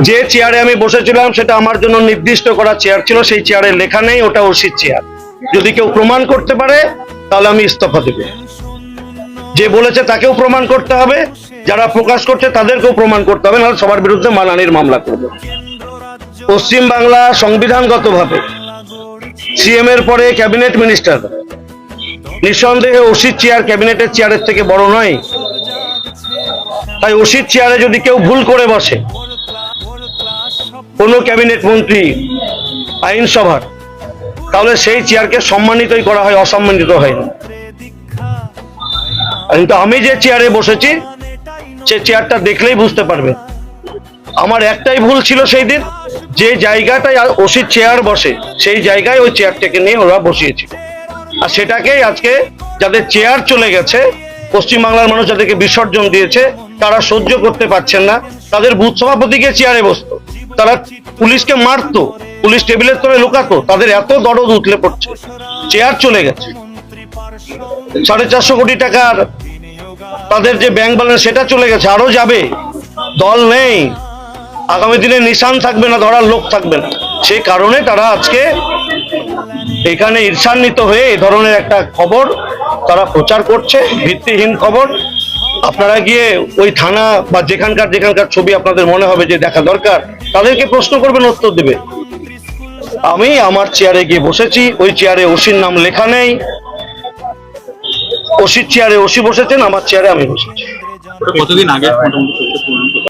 যে চেয়ারে আমি বসেছিলাম সেটা আমার জন্য নির্দিষ্ট করা চেয়ার ছিল, সেই চেয়ারে লেখা নেই ওটা ওসির চেয়ার। যদি কেউ প্রমাণ করতে পারে তাহলে আমি ইস্তফা দেব। যে বলেছে তাকেও প্রমাণ করতে হবে, যারা প্রকাশ করছে তাদেরকেও প্রমাণ করতে হবে, নাহলে সবার বিরুদ্ধে মানহানির মামলা করবে। পশ্চিম বাংলা সংবিধানগতভাবে সিএম এর পরে ক্যাবিনেট মিনিস্টার, নিঃসন্দেহে ওসির চেয়ার ক্যাবিনেটের চেয়ারের থেকে বড় নয়। তাই ওসির চেয়ারে যদি কেউ ভুল করে বসে, কোনো ক্যাবিনেট মন্ত্রী, আইনসভার, তাহলে সেই চেয়ারকে সম্মানিতই করা হয়, অসম্মানিত হয় না। কিন্তু আমি যে চেয়ারে বসেছি সে চেয়ারটা দেখলেই বুঝতে পারবে। আমার একটাই ভুল ছিল সেই দিন, যে জায়গাটায় ওসির চেয়ার বসে সেই জায়গায় ওই চেয়ারটাকে নিয়ে ওরা বসিয়েছিল। আর সেটাকেই আজকে যাদের চেয়ার চলে গেছে, পশ্চিমবাংলার মানুষ যাদেরকে বিসর্জন দিয়েছে, তারা সহ্য করতে পারছেন না। তাদের বুথ সভাপতিকে চেয়ারে বসতো, তারা পুলিশকে মারতো, পুলিশ টেবিলের তলে লুকাতো, তাদের এত দরদ উঠলে পড়ছে। চেয়ার চলে গেছে, 450 কোটি টাকার তাদের যে ব্যাংক ব্যালেন্স সেটা চলে গেছে, আরো যাবে। দল নেই, আগামী দিনে নিশান থাকবে না, ধরার লোক থাকবে না। সেই কারণে তারা আজকে এখানে ঈর্ষান্বিত হয়ে এই ধরনের একটা খবর তারা প্রচার করছে, ভিত্তিহীন খবর। আপনারা গিয়ে ওই থানা বা যেখানকার ছবি আপনাদের মনে হবে যে দেখা দরকার, তাদেরকে প্রশ্ন করবেন, উত্তর দেবে। আমি আমার চেয়ারে গিয়ে বসেছি, ওই চেয়ারে ওসির নাম লেখা নেই। ওসির চেয়ারে ওসি বসেছেন, আমার চেয়ারে আমি বসেছি। কতদিন আগে?